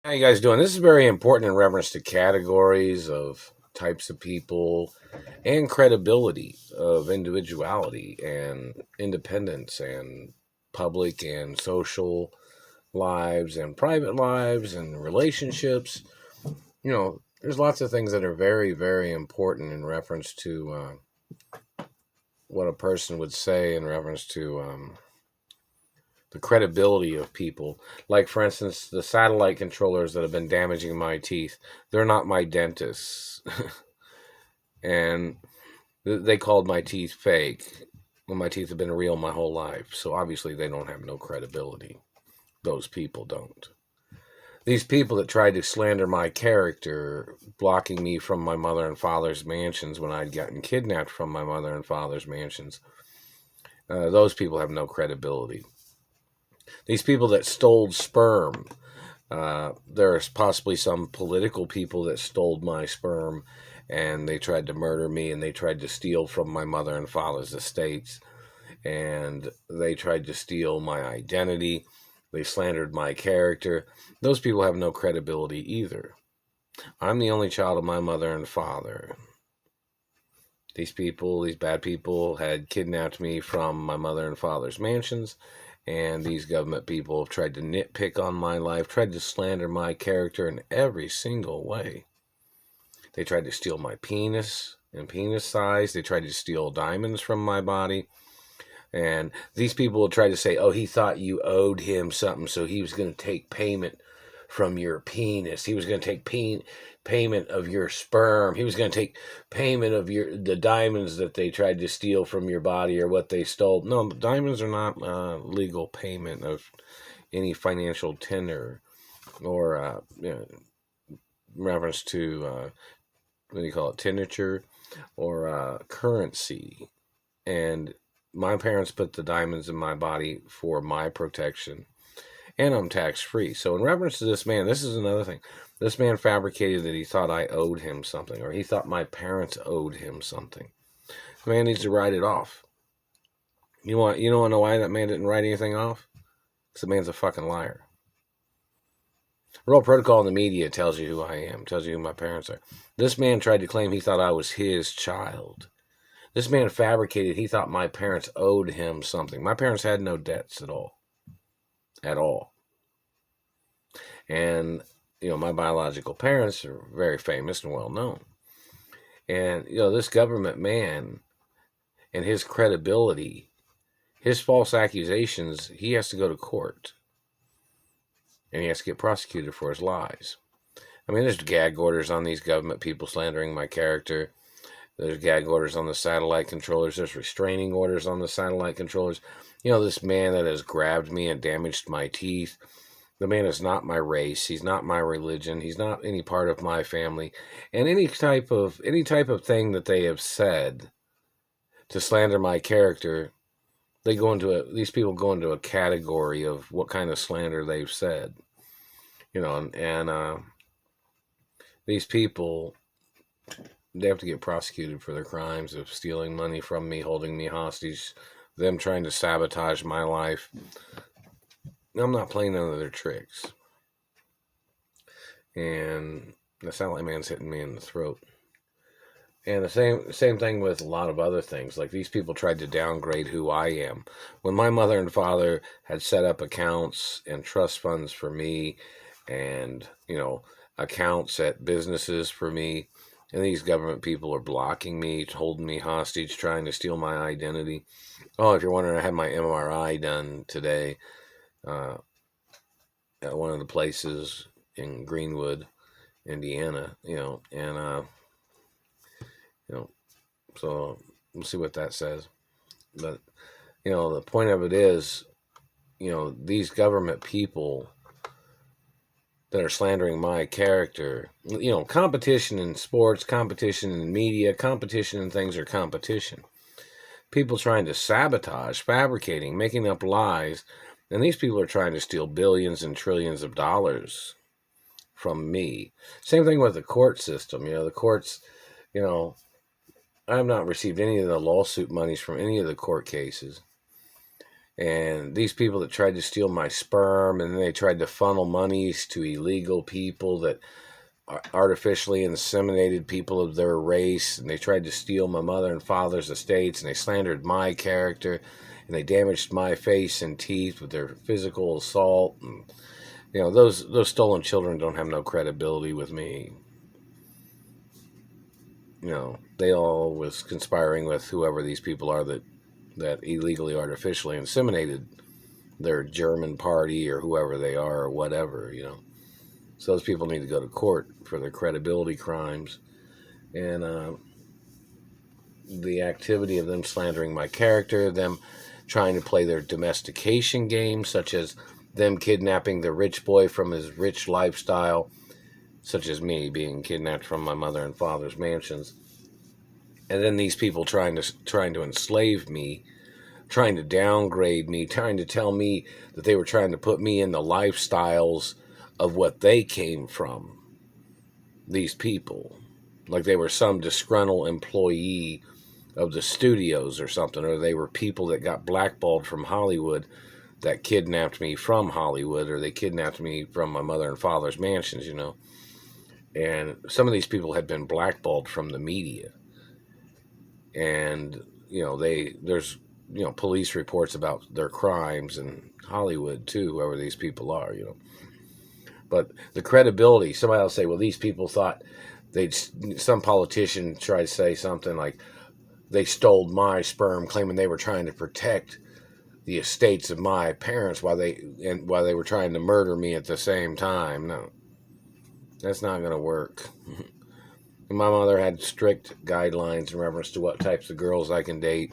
How you guys doing? This is very important in reference to categories of types of people and credibility of individuality and independence and public and social lives and private lives and relationships. There's lots of things that are very, very important in reference to what a person would say in reference to the credibility of people. Like, for instance, the satellite controllers that have been damaging my teeth, they're not my dentists. And they called my teeth fake when my teeth have been real my whole life. So obviously they don't have no credibility. Those people don't. These people that tried to slander my character, blocking me from my mother and father's mansions when I'd gotten kidnapped from my mother and father's mansions, those people have no credibility. These people that stole sperm, there's possibly some political people that stole my sperm and they tried to murder me and they tried to steal from my mother and father's estates and they tried to steal my identity. They slandered my character. Those people have no credibility either. I'm the only child of my mother and father. These people, these bad people, had kidnapped me from my mother and father's mansions, and these government people have tried to nitpick on my life, tried to slander my character in every single way. They tried to steal my penis and penis size. They tried to steal diamonds from my body. And these people will try to say, oh, he thought you owed him something, so he was going to take payment from your penis. He was going to take payment of your sperm. He was going to take payment of the diamonds that they tried to steal from your body or what they stole. No, diamonds are not legal payment of any financial tender or reference to, what do you call it, teniture or currency. And my parents put the diamonds in my body for my protection, and I'm tax free. So, in reference to this man, this is another thing. This man fabricated that he thought I owed him something, or he thought my parents owed him something. The man needs to write it off. You don't want to know why that man didn't write anything off? Because the man's a fucking liar. Royal protocol in the media tells you who I am, tells you who my parents are. This man tried to claim he thought I was his child. This man fabricated he thought my parents owed him something. My parents had no debts at all. At all. And, my biological parents are very famous and well known. And, this government man and his credibility, his false accusations, he has to go to court. And he has to get prosecuted for his lies. I mean, there's gag orders on these government people slandering my character. There's gag orders on the satellite controllers. There's restraining orders on the satellite controllers. This man that has grabbed me and damaged my teeth. The man is not my race. He's not my religion. He's not any part of my family. And any type of thing that they have said to slander my character, these people go into a category of what kind of slander they've said. And these people, they have to get prosecuted for their crimes of stealing money from me, holding me hostage, them trying to sabotage my life. I'm not playing none of their tricks. And the satellite man's hitting me in the throat. And the same thing with a lot of other things. Like, these people tried to downgrade who I am. When my mother and father had set up accounts and trust funds for me and, accounts at businesses for me, and these government people are blocking me, holding me hostage, trying to steal my identity. Oh, if you're wondering, I had my MRI done today at one of the places in Greenwood, Indiana, so we'll see what that says. But, the point of it is, these government people that are slandering my character, competition in sports, competition in media, competition in things are competition. People trying to sabotage, fabricating, making up lies, and these people are trying to steal billions and trillions of dollars from me. Same thing with the court system. The courts, I have not received any of the lawsuit monies from any of the court cases. And these people that tried to steal my sperm, and then they tried to funnel monies to illegal people that artificially inseminated people of their race, and they tried to steal my mother and father's estates, and they slandered my character, and they damaged my face and teeth with their physical assault. And those stolen children don't have no credibility with me. They all was conspiring with whoever these people are that illegally artificially inseminated their German party or whoever they are or whatever. So those people need to go to court for their credibility crimes. And the activity of them slandering my character, them trying to play their domestication game, such as them kidnapping the rich boy from his rich lifestyle, such as me being kidnapped from my mother and father's mansions. And then these people trying to enslave me, trying to downgrade me, trying to tell me that they were trying to put me in the lifestyles of what they came from. These people, like they were some disgruntled employee of the studios or something, or they were people that got blackballed from Hollywood that kidnapped me from Hollywood, or they kidnapped me from my mother and father's mansions, And some of these people had been blackballed from the media. And, there's, police reports about their crimes in Hollywood too, whoever these people are, But the credibility, somebody will say, well, these people thought some politician tried to say something like they stole my sperm, claiming they were trying to protect the estates of my parents while they were trying to murder me at the same time. No, that's not going to work. My mother had strict guidelines in reference to what types of girls I can date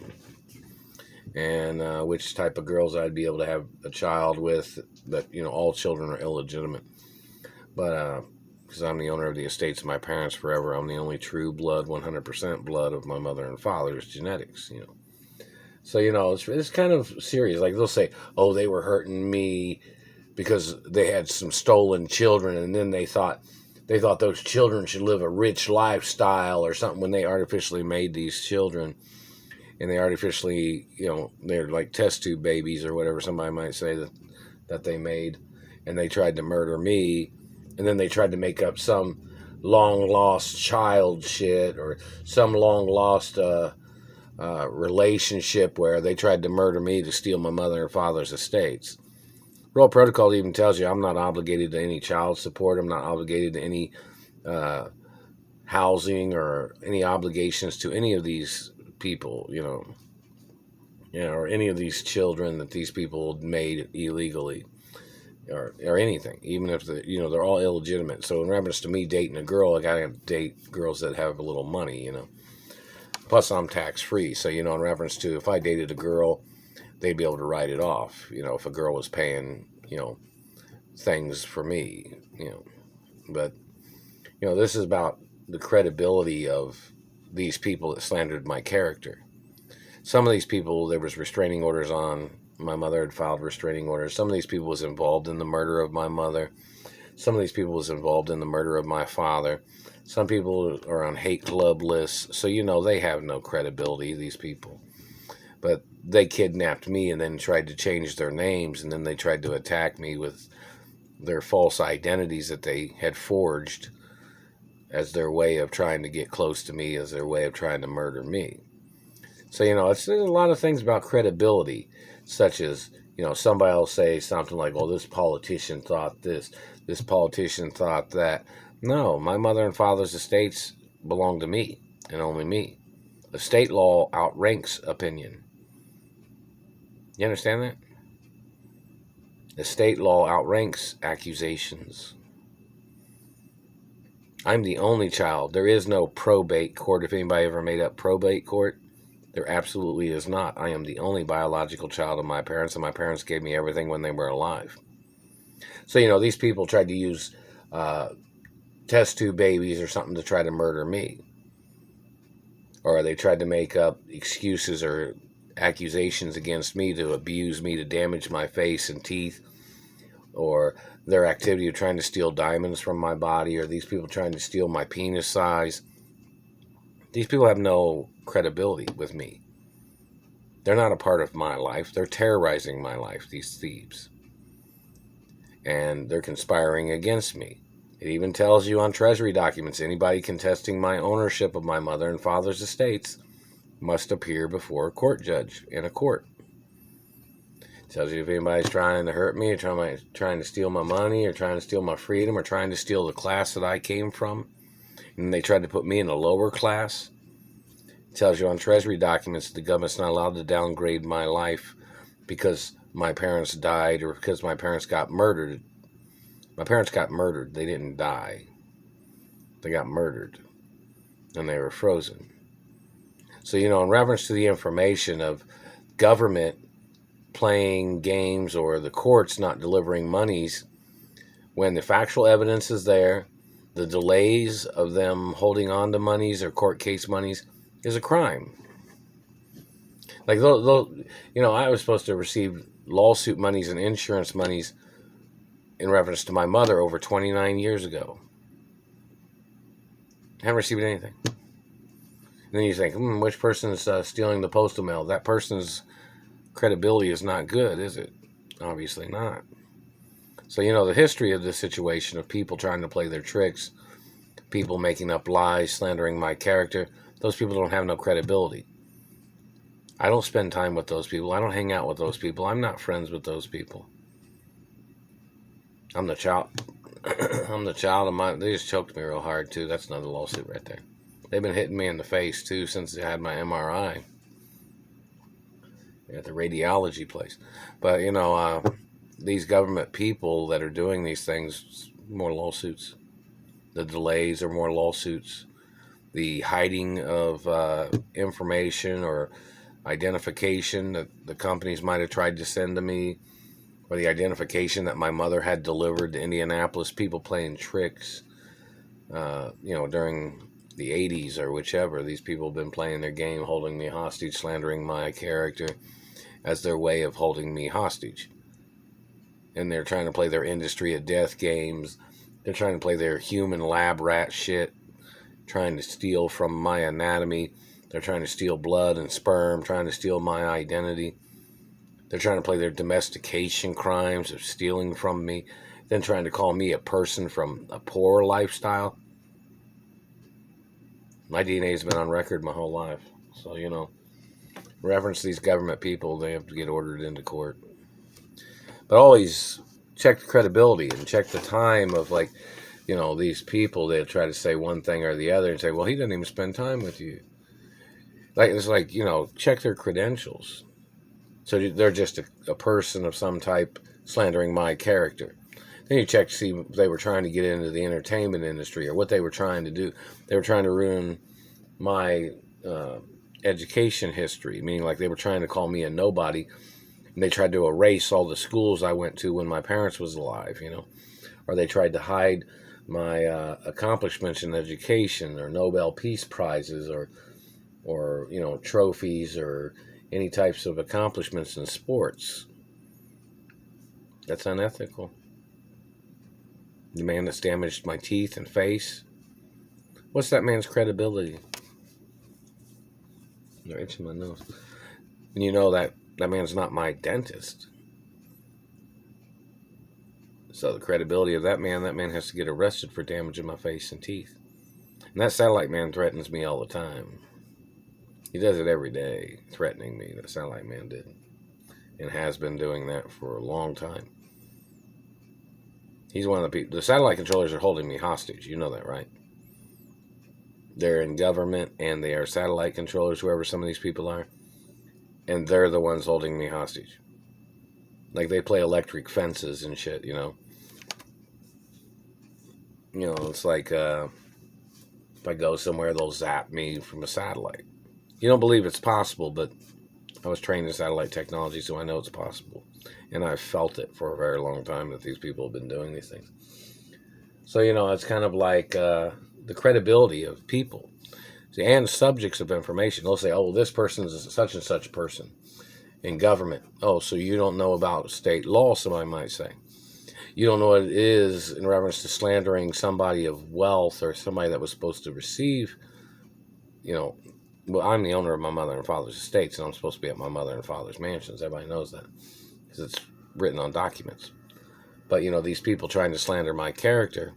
and which type of girls I'd be able to have a child with. That all children are illegitimate. But because I'm the owner of the estates of my parents forever, I'm the only true blood, 100% blood of my mother and father's genetics, So, it's kind of serious. Like they'll say, oh, they were hurting me because they had some stolen children, and then they thought those children should live a rich lifestyle or something when they artificially made these children. And they artificially, they're like test tube babies or whatever somebody might say that they made. And they tried to murder me. And then they tried to make up some long-lost child shit or some long-lost relationship where they tried to murder me to steal my mother and father's estates. Royal Protocol even tells you I'm not obligated to any child support. I'm not obligated to any housing or any obligations to any of these people, or any of these children that these people made illegally. Or anything, even if they're all illegitimate. So in reference to me dating a girl, I gotta date girls that have a little money, Plus I'm tax free, so in reference to if I dated a girl, they'd be able to write it off. If a girl was paying, things for me, But this is about the credibility of these people that slandered my character. Some of these people, there was restraining orders on. My mother had filed restraining orders. Some of these people was involved in the murder of my mother. Some of these people was involved in the murder of my father. Some people are on hate club lists. So, they have no credibility, these people. But they kidnapped me and then tried to change their names. And then they tried to attack me with their false identities that they had forged as their way of trying to get close to me, as their way of trying to murder me. So, there's a lot of things about credibility. Such as, somebody will say something like, oh, this politician thought this politician thought that. No, my mother and father's estates belong to me and only me. Estate law outranks opinion. You understand that? Estate law outranks accusations. I'm the only child. There is no probate court. If anybody ever made up probate court, there absolutely is not. I am the only biological child of my parents, and my parents gave me everything when they were alive. So, these people tried to use test tube babies or something to try to murder me. Or they tried to make up excuses or accusations against me to abuse me, to damage my face and teeth. Or their activity of trying to steal diamonds from my body, or these people trying to steal my penis size. These people have no credibility with me. They're not a part of my life. They're terrorizing my life, these thieves. And they're conspiring against me. It even tells you on Treasury documents, anybody contesting my ownership of my mother and father's estates must appear before a court judge in a court. It tells you if anybody's trying to hurt me, or trying to steal my money, or trying to steal my freedom, or trying to steal the class that I came from, and they tried to put me in a lower class. It tells you on Treasury documents that the government's not allowed to downgrade my life because my parents died or because my parents got murdered. My parents got murdered. They didn't die. They got murdered. And they were frozen. So, in reference to the information of government playing games or the courts not delivering monies, when the factual evidence is there, the delays of them holding on to monies or court case monies is a crime. Like, I was supposed to receive lawsuit monies and insurance monies in reference to my mother over 29 years ago. I haven't received anything. And then you think, which person is stealing the postal mail? That person's credibility is not good, is it? Obviously not. So, the history of this situation of people trying to play their tricks, people making up lies, slandering my character, those people don't have no credibility. I don't spend time with those people. I don't hang out with those people. I'm not friends with those people. I'm the child. I'm the child of my. They just choked me real hard too. That's another lawsuit right there. They've been hitting me in the face too since I had my MRI at the radiology place. But these government people that are doing these things, more lawsuits. The delays are more lawsuits. The hiding of information or identification that the companies might have tried to send to me, or the identification that my mother had delivered to Indianapolis, people playing tricks, during the 80s or whichever. These people have been playing their game, holding me hostage, slandering my character as their way of holding me hostage. And they're trying to play their industry of death games. They're trying to play their human lab rat shit, trying to steal from my anatomy. They're trying to steal blood and sperm, trying to steal my identity. They're trying to play their domestication crimes of stealing from me, then trying to call me a person from a poor lifestyle. My DNA has been on record my whole life. So, reference these government people, they have to get ordered into court. But always check the credibility and check the time of, these people. They'll try to say one thing or the other and say, well, he didn't even spend time with you. Check their credentials. So they're just a person of some type slandering my character. Then you check to see if they were trying to get into the entertainment industry or what they were trying to do. They were trying to ruin my education history, meaning like they were trying to call me a nobody. And they tried to erase all the schools I went to when my parents was alive, Or they tried to hide my accomplishments in education or Nobel Peace Prizes or trophies or any types of accomplishments in sports. That's unethical. The man that's damaged my teeth and face, what's that man's credibility? They're itching my nose. And that man's not my dentist. So the credibility of that man has to get arrested for damaging my face and teeth. And that satellite man threatens me all the time. He does it every day, threatening me. That satellite man did. And has been doing that for a long time. He's one of the people. The satellite controllers are holding me hostage. You know that, right? They're in government and they are satellite controllers, whoever some of these people are. And they're the ones holding me hostage. Like they play electric fences and shit, It's like if I go somewhere, they'll zap me from a satellite. You don't believe it's possible, but I was trained in satellite technology, so I know it's possible. And I've felt it for a very long time that these people have been doing these things. So, it's kind of like the credibility of people and subjects of information. They'll say, oh, this person is such and such person in government. Oh, so you don't know about state law, somebody might say. You don't know what it is in reference to slandering somebody of wealth or somebody that was supposed to receive, Well, I'm the owner of my mother and father's estates, and I'm supposed to be at my mother and father's mansions. Everybody knows that because it's written on documents. But, these people trying to slander my character,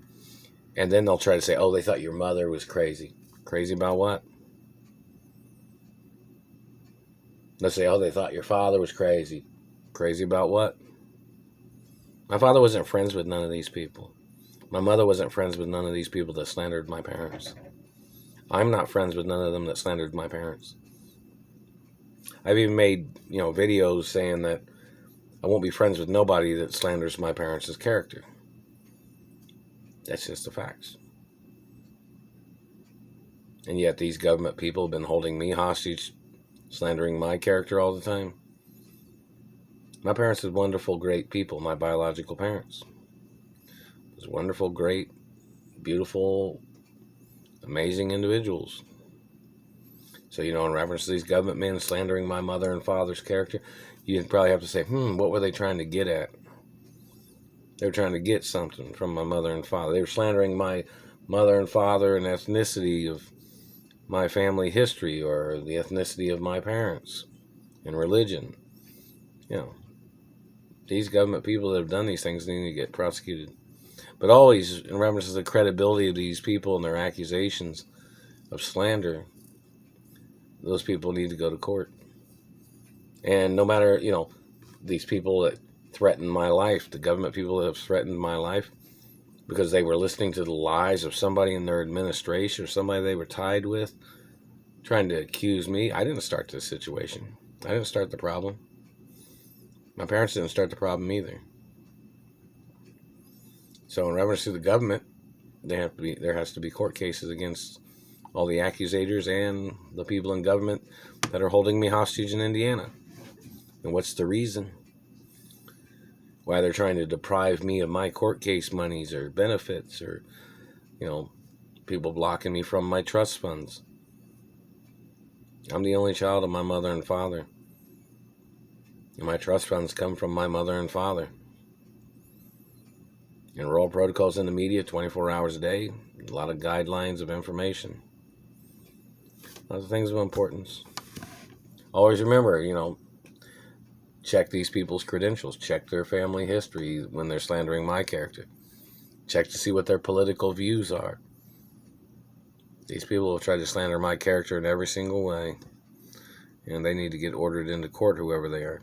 and then they'll try to say, oh, they thought your mother was crazy. Crazy about what? They'll say, oh, they thought your father was crazy. Crazy about what? My father wasn't friends with none of these people. My mother wasn't friends with none of these people that slandered my parents. I'm not friends with none of them that slandered my parents. I've even made, videos saying that I won't be friends with nobody that slanders my parents' character. That's just the facts. And yet these government people have been holding me hostage, slandering my character all the time. My parents are wonderful, great people, my biological parents. Those wonderful, great, beautiful, amazing individuals. So, in reference to these government men slandering my mother and father's character, you'd probably have to say, what were they trying to get at? They were trying to get something from my mother and father. They were slandering my mother and father and ethnicity of my family history, or the ethnicity of my parents and religion. These government people that have done these things need to get prosecuted. But always, in reference to the credibility of these people and their accusations of slander, those people need to go to court. And no matter, these people that threaten my life, the government people that have threatened my life because they were listening to the lies of somebody in their administration or somebody they were tied with, trying to accuse me. I didn't start this situation. I didn't start the problem. My parents didn't start the problem either. So in reference to the government, there has to be court cases against all the accusators and the people in government that are holding me hostage in Indiana. And what's the reason? Why they're trying to deprive me of my court case monies or benefits, or, people blocking me from my trust funds. I'm the only child of my mother and father. And my trust funds come from my mother and father. Enroll protocols in the media 24 hours a day. A lot of guidelines of information. Lots of things of importance. Always remember, check these people's credentials. Check their family history when they're slandering my character. Check to see what their political views are. These people will try to slander my character in every single way. And they need to get ordered into court, whoever they are.